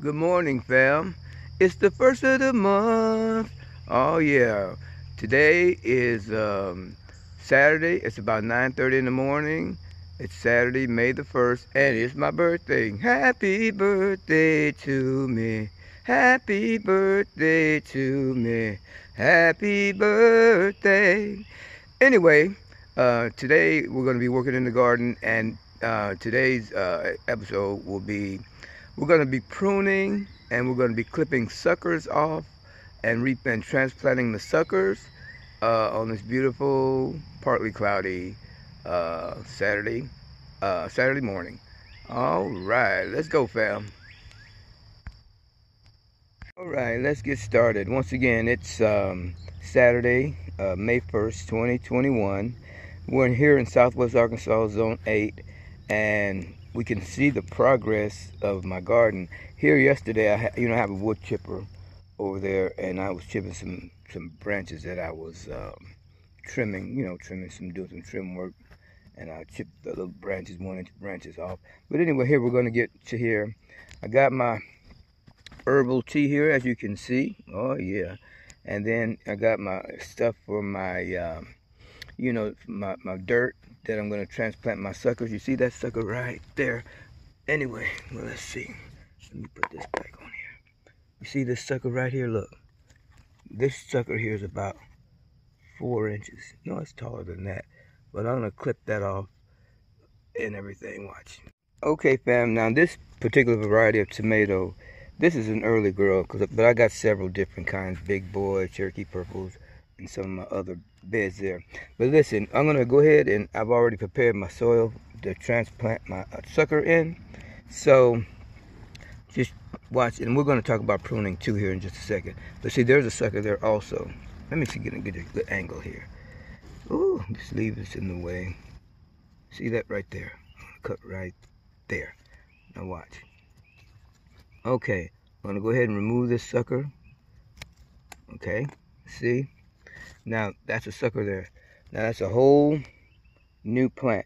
Good morning, fam. It's the first of the month. Oh yeah. Today is Saturday. It's about 9:30 in the morning. It's Saturday, May the 1st, and it's my birthday. Happy birthday to me. Happy birthday to me. Happy birthday. Anyway, today we're going to be working in the garden, and today's episode will be we're going to be pruning, and we're going to be clipping suckers off and transplanting the suckers on this beautiful, partly cloudy Saturday morning. All right, let's go, fam. All right, let's get started. Once again, it's Saturday, May 1st, 2021. We're here in Southwest Arkansas, Zone 8, and we can see the progress of my garden. Here yesterday, I have a wood chipper over there, and I was chipping some branches that I was trimming, doing some trim work, and I chipped the little branches, 1-inch branches off. But anyway, here we're going to get to here. I got my herbal tea here, as you can see. Oh yeah. And then I got my stuff for my my dirt that I'm going to transplant my suckers. You see that sucker right there? Anyway, well, let's see. Let me put this back on here. You see this sucker right here? Look, this sucker here is about 4 inches. No, it's taller than that, but I'm going to clip that off and everything. Watch. Okay, fam, now this particular variety of tomato, this is an early grow, but I got several different kinds, big boy, Cherokee purples, and some of my other beds there. But listen, I'm going to go ahead, and I've already prepared my soil to transplant my sucker in. So just watch, and we're going to talk about pruning too here in just a second. But see, there's a sucker there also. Let me see, get a good angle here. Ooh, this leaf is in the way. See that right there? Cut right there. Now watch. Okay, I'm going to go ahead and remove this sucker. Okay, see? Now, that's a sucker there. Now, that's a whole new plant.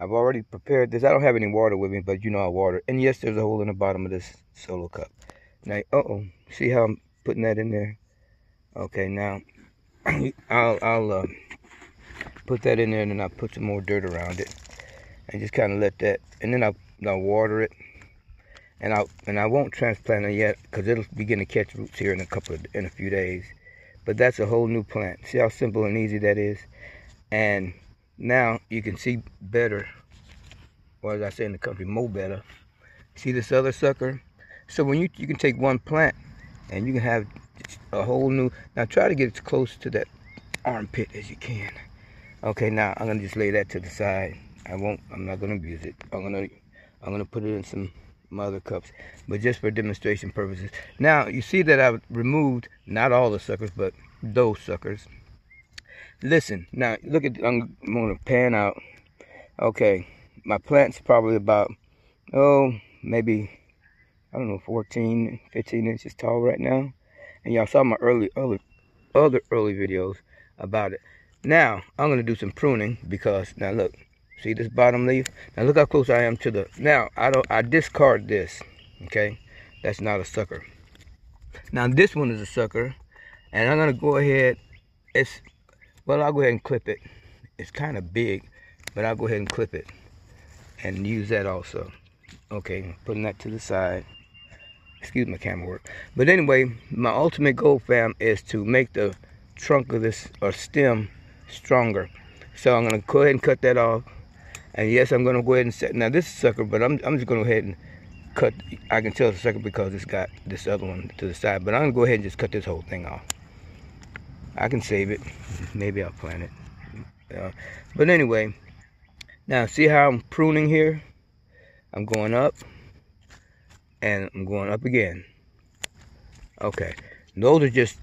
I've already prepared this. I don't have any water with me, but you know I water. And yes, there's a hole in the bottom of this solo cup. Now, see how I'm putting that in there? Okay, now, I'll put that in there, and then I'll put some more dirt around it. And just kind of let that, and then I'll water it. And I won't transplant it yet because it'll begin to catch roots here in a few days. But that's a whole new plant. See how simple and easy that is? And now you can see better, or as I say in the country, more better. See this other sucker? So when you can take one plant and you can have a whole new. Now try to get as close to that armpit as you can. Okay, now I'm gonna just lay that to the side. I'm not gonna abuse it. I'm gonna put it in some other cups, but just for demonstration purposes. Now you see that I've removed not all the suckers, but those suckers. Listen, now look at, I'm gonna pan out. Okay, my plant's probably about maybe, I don't know, 14 15 inches tall right now, and y'all saw my early videos about it. Now I'm gonna do some pruning, because now look, see this bottom leaf? Now look how close I am to the, now I discard this, okay? That's not a sucker. Now this one is a sucker, and I'm gonna go ahead, I'll go ahead and clip it. It's kind of big, but I'll go ahead and clip it and use that also. Okay, putting that to the side. Excuse my camera work. But anyway, my ultimate goal, fam, is to make the trunk of this, or stem, stronger. So I'm gonna go ahead and cut that off. And yes, I'm going to go ahead and set. Now this is sucker, but I'm just going to go ahead and cut. I can tell it's a sucker because it's got this other one to the side. But I'm going to go ahead and just cut this whole thing off. I can save it. Maybe I'll plant it. But anyway, now see how I'm pruning here? I'm going up, and I'm going up again. Okay, those are just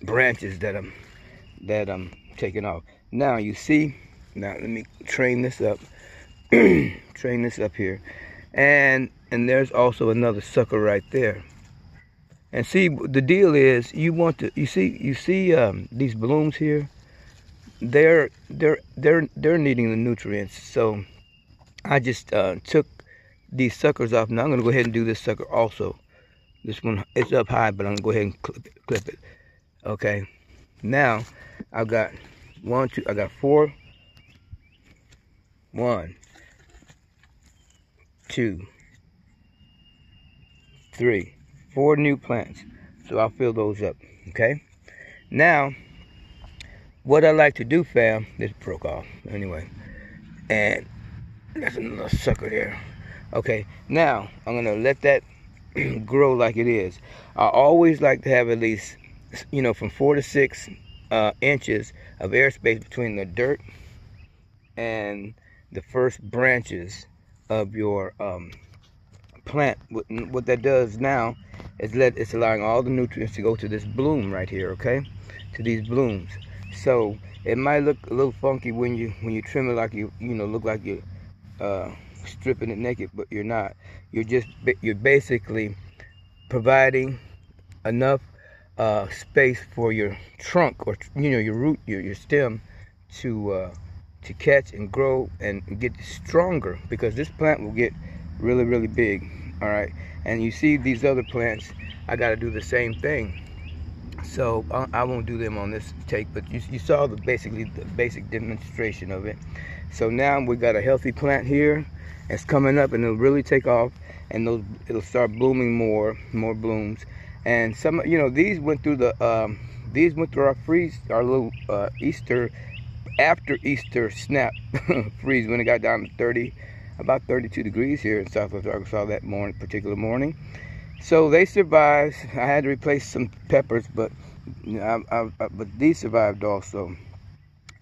branches that I'm taking off. Now you see. Now let me train this up. Train this up here, and there's also another sucker right there. And see, the deal is, you see these blooms here, they're needing the nutrients. So I just took these suckers off. Now I'm going to go ahead and do this sucker also. This one is up high, but I'm gonna go ahead and clip it. Okay. Now I've got I got 4. 1, 2, 3, 4 new plants. So I'll fill those up. Okay. Now, what I like to do, fam, this broke off anyway, and that's another sucker there. Okay. Now I'm gonna let that grow like it is. I always like to have at least, from 4 to 6 inches of airspace between the dirt and the first branches of your plant. What that does now is it's allowing all the nutrients to go to this bloom right here, okay? To these blooms. So it might look a little funky when you trim it, like look like you're stripping it naked, but you're not. You're basically providing enough space for your trunk, or your root, your stem, to catch and grow and get stronger, because this plant will get really, really big. All right. And you see these other plants, I got to do the same thing. So I won't do them on this take, but you saw basically the basic demonstration of it. So now we got a healthy plant here. It's coming up, and it'll really take off, and it'll start blooming more blooms. And some, these went through our little Easter, after Easter snap freeze, when it got down to about 32 degrees here in Southwest Arkansas that particular morning. So they survived. I had to replace some peppers, but but these survived also.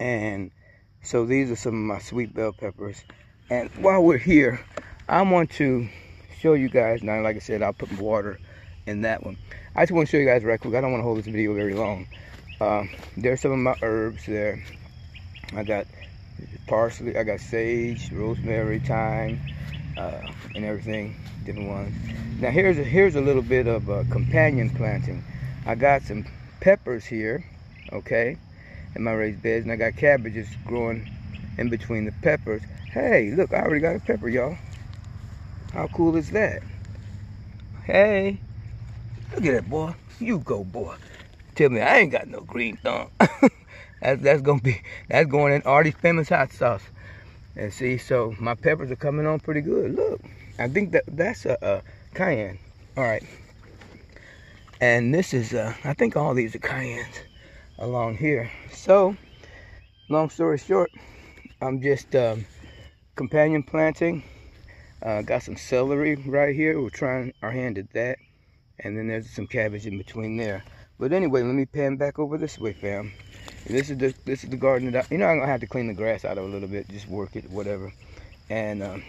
And so these are some of my sweet bell peppers. And while we're here, I want to show you guys, now like I said, I'll put water in that one. I just want to show you guys right quick. I don't want to hold this video very long. There's some of my herbs there. I got parsley, I got sage, rosemary, thyme, and everything, different ones. Now here's a little bit of companion planting. I got some peppers here, okay, in my raised beds, and I got cabbages growing in between the peppers. Hey, look, I already got a pepper, y'all. How cool is that? Hey, look at that, boy. You go, boy. Tell me I ain't got no green thumb. That's going in Artie's famous hot sauce. And see, so my peppers are coming on pretty good. Look, I think that's a cayenne. All right. And this is I think all these are cayennes along here. So, long story short, I'm just companion planting. Got some celery right here. We're trying our hand at that. And then there's some cabbage in between there. But anyway, let me pan back over this way, fam. This is the garden that I'm gonna have to clean the grass out of a little bit, just work it, whatever. And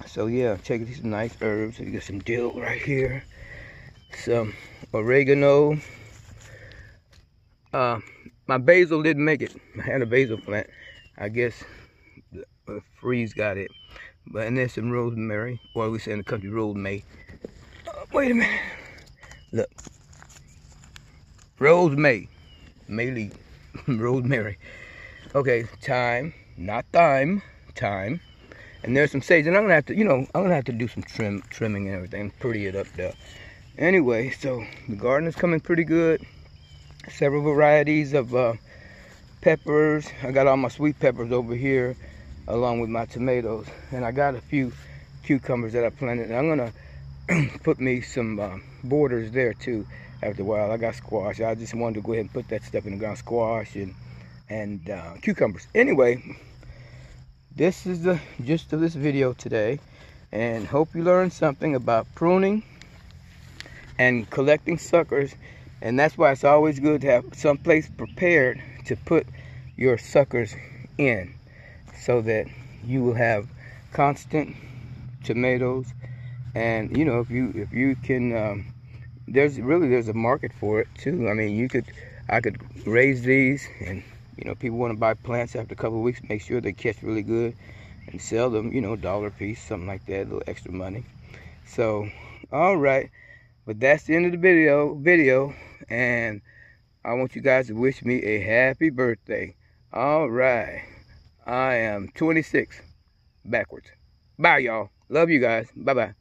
so yeah, check these nice herbs. You got some dill right here, some oregano. My basil didn't make it. I had a basil plant. I guess the freeze got it. But and there's some rosemary, or we say in the country, rosemary. Wait a minute. Look, rosemary, may rosemary. Okay, thyme, not thyme, thyme. And there's some sage, and I'm gonna have to, I'm gonna have to do some trimming and everything, pretty it up there. Anyway, so the garden is coming pretty good. Several varieties of peppers. I got all my sweet peppers over here, along with my tomatoes, and I got a few cucumbers that I planted. And I'm gonna put me some borders there too after a while. I got squash. I just wanted to go ahead and put that stuff in the ground, squash and cucumbers. Anyway, this is the gist of this video today, and hope you learned something about pruning and collecting suckers. And that's why it's always good to have some place prepared to put your suckers in, so that you will have constant tomatoes. And if you can, there's a market for it too. I mean, I could raise these, and people want to buy plants after a couple of weeks, make sure they catch really good, and sell them, $1 a piece, something like that, a little extra money. So, all right, but that's the end of the video, and I want you guys to wish me a happy birthday. All right, I am 26 backwards. Bye, y'all. Love you guys. Bye-bye.